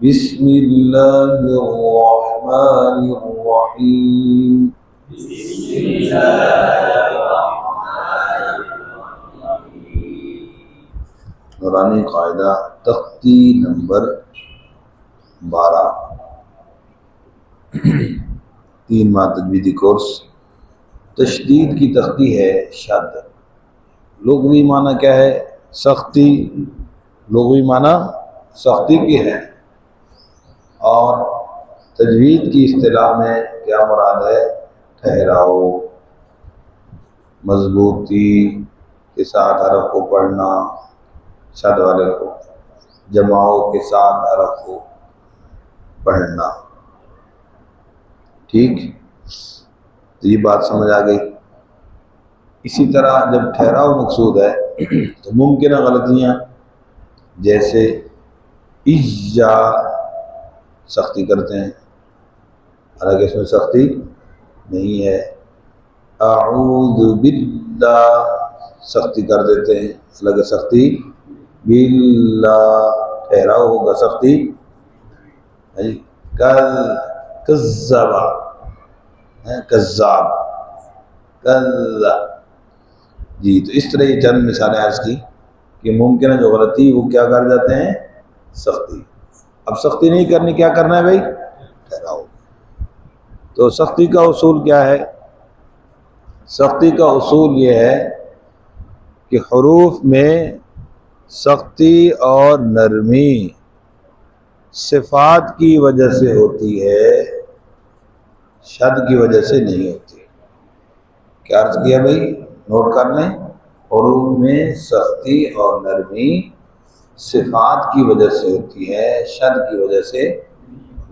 بسم اللہ الرحمن الرحیم. نورانی قاعدہ تختی نمبر 12 3 ماہ تجویدی کورس. تشدید کی تختی ہے شد. لغوی معنی کیا ہے؟ سختی. لغوی معنی سختی کی ہے، اور تجوید کی اصطلاح میں کیا مراد ہے؟ ٹھہراؤ، مضبوطی کے ساتھ حرف کو پڑھنا، شد والے کو جماؤ کے ساتھ حرف کو پڑھنا. ٹھیک، تو یہ بات سمجھ آ گئی. اسی طرح جب ٹھہراؤ مقصود ہے تو ممکنہ غلطیاں، جیسے اجا سختی کرتے ہیں، حالانکہ اس میں سختی نہیں ہے. اعوذ باللہ سختی کر دیتے ہیں، حالانکہ سختی باللہ ٹھہراؤ ہوگا، سختی نہیں. کذبا کذاب جی. تو اس طرح یہ چند مثالیں عرض کی کہ ممکنہ جو غلطی وہ کیا کر جاتے ہیں؟ سختی. اب سختی نہیں کرنی، کیا کرنا ہے بھائی؟ ٹھہراؤ. تو سختی کا اصول کیا ہے؟ سختی کا اصول یہ ہے کہ حروف میں سختی اور نرمی صفات کی وجہ سے ہوتی ہے، شد کی وجہ سے نہیں ہوتی. کیا عرض کیا بھائی؟ نوٹ کر لیں. حروف میں سختی اور نرمی صفات کی وجہ سے ہوتی ہے، شد کی وجہ سے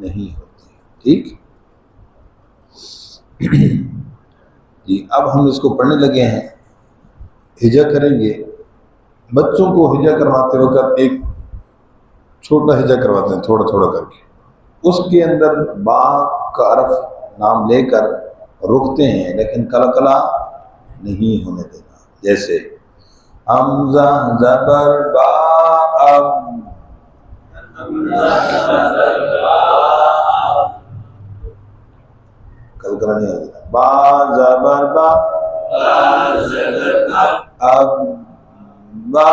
نہیں ہوتی. ٹھیک جی. اب ہم اس کو پڑھنے لگے ہیں. ہجا کریں گے. بچوں کو ہجا کرواتے وقت ایک چھوٹا ہجا کرواتے ہیں، تھوڑا تھوڑا کر کے. اس کے اندر با کا حرف نام لے کر رکتے ہیں، لیکن کلکلا نہیں ہونے دینا. جیسے حمزہ زبر با، اب کلکلا نہیں ہونے دینا. با زبر با، اب با.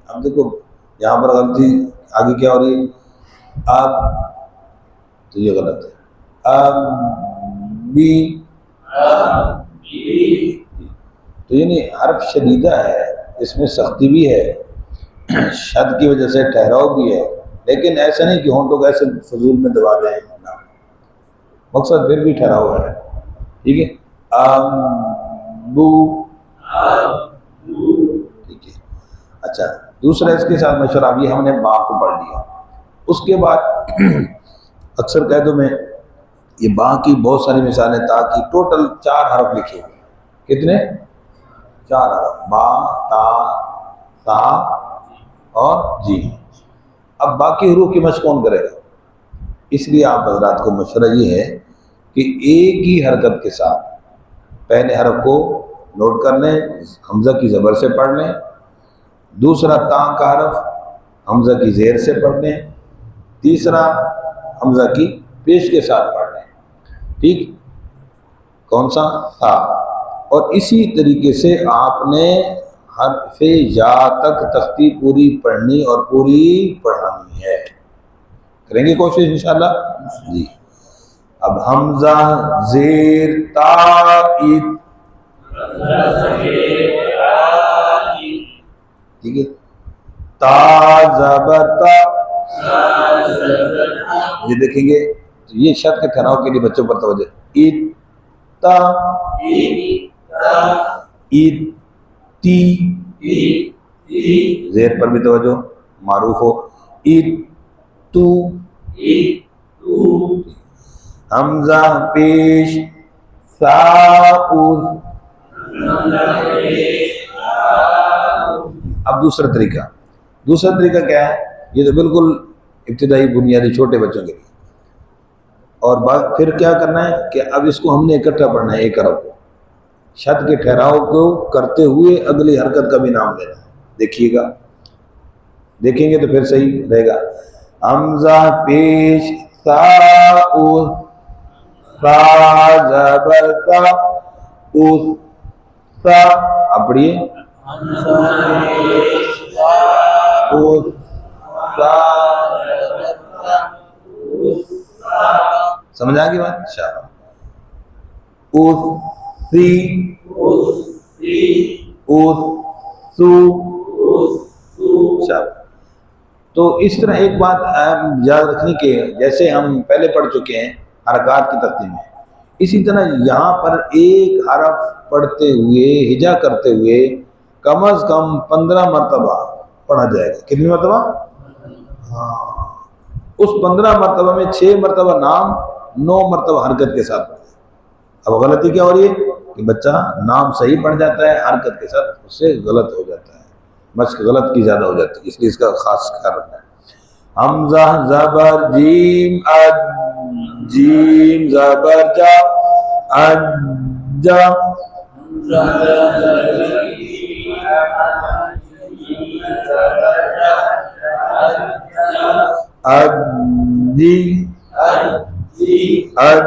اب دیکھو یہاں پر غلطی آگے کیا ہو رہی ہے؟ اب، تو یہ غلط ہے. اب بھی، تو یعنی حرف شدیدہ ہے، اس میں سختی بھی ہے، شد کی وجہ سے ٹھہراؤ بھی ہے، لیکن ایسا نہیں کہ ہونٹوں کو ایسے فضول میں دبا دیں. مقصد پھر بھی ٹھہراؤ ہے. ٹھیک ہے. بو، ٹھیک ہے. اچھا، دوسرا اس کے ساتھ مشورہ. ابھی ہم نے با کو پڑھ لیا. اس کے بعد اکثر قیدوں میں یہ با کی بہت ساری مثالیں، تا کی ٹوٹل 4 حرف لکھے ہوئے. کتنے؟ 4 حرف. با، تا، تا اور جی. اب باقی حروف کی مشق کون کرے گا؟ اس لیے آپ حضرات کو مشورہ یہ ہے کہ ایک ہی حرکت کے ساتھ پہلے حرف کو نوٹ کر لیں، حمزہ کی زبر سے پڑھ لیں. دوسرا تا کا حرف حمزہ کی زیر سے پڑھ لیں. تیسرا حمزہ کی پیش کے ساتھ پڑھ لیں. ٹھیک، کون سا؟ تا. اور اسی طریقے سے آپ نے حرف یا تک تختی پوری پڑھنی اور پوری پڑھانی ہے. کریں گے کوشش انشاءاللہ جی. اب حمزہ زیر تا ای، ٹھیک ہے. تا زبر تا، یہ دیکھیں گے تو یہ شد کے ٹھہراؤ کے لیے بچوں پر توجہ. ایت تا، ایت تی، زیر پر بھی توجہ، معروف ہو. ایت تو، حمزہ پیش سا او. اب دوسرا طریقہ کیا ہے؟ یہ تو بالکل ابتدائی بنیادی چھوٹے بچوں کے لیے. اور بات پھر کیا کرنا ہے کہ اب اس کو ہم نے اکٹھا پڑھنا ہے. ایک حرف کو شد کے ٹھہراؤ کو کرتے ہوئے اگلی حرکت کا بھی نام لینا ہے. دیکھیے گا. دیکھیں گے تو پھر صحیح رہے گا. حمزہ پیش سا اس سا زبر تا اس سا. اب پڑھیے اس سا. سمجھ آ گئی بات؟ اچھا. اس سی اس سو. اچھا. تو اس طرح ایک بات یاد رکھنی کہ جیسے ہم پہلے پڑھ چکے ہیں حرکات کی ترتیب میں، اسی طرح یہاں پر ایک حرف پڑھتے ہوئے ہجا کرتے ہوئے کم از کم 15 مرتبہ پڑھا جائے گا. کتنی مرتبہ؟ ہاں. اس 15 مرتبہ میں 6 مرتبہ نام، 9 مرتبہ حرکت کے ساتھ پڑھا. اب غلطی کیا ہو رہی ہے کہ بچہ نام صحیح پڑھ جاتا ہے، حرکت کے ساتھ اس سے غلط ہو جاتا ہے، مشق غلط کی زیادہ ہو جاتی ہے، اس لیے اس کا خاص خیال رکھنا ہے. حمزہ زبر جیم اد جیم زبر جا اد جا. اد جی اد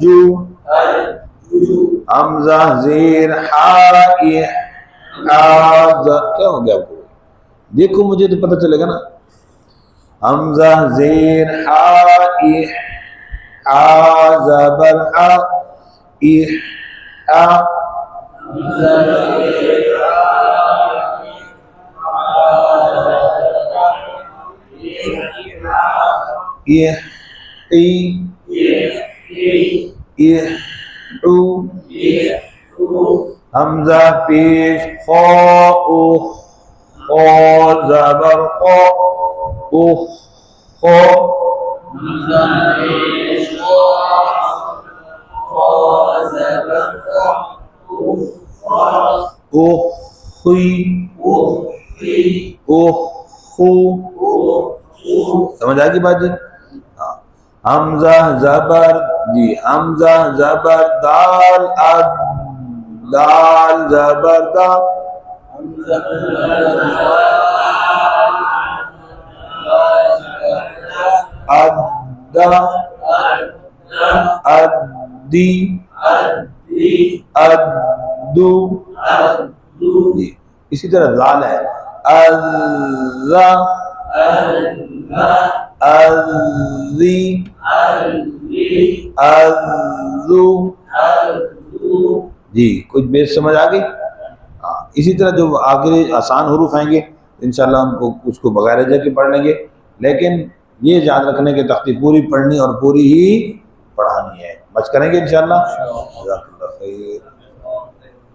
جو. حمزہ زیر ہائی کیا ہو گیا آپ کو؟ دیکھو مجھے تو پتہ چلے گا نا. حمزہ زیر ہائی ہا زبر ہا ای ہا. یہ حمزہ پیش خو خو زبر خو خو. سمجھ آئے گی بات جی؟ ہاں. حمزہ زبر جی حمزہ زبر دال اد دال زبر دا. ادا ادی ادو. جی اسی طرح ذال ہے ازا ازی ازو. جی کچھ بیس سمجھ آ گئی؟ ہاں. اسی طرح جو آخری آسان حروف آئیں گے انشاءاللہ ہم کو اس کو بغیر وجہ کے پڑھ لیں گے، لیکن یہ یاد رکھنے کے تختی پوری پڑھنی اور پوری ہی پڑھانی ہے. بس کریں گے انشاءاللہ. جزاک اللہ خیر.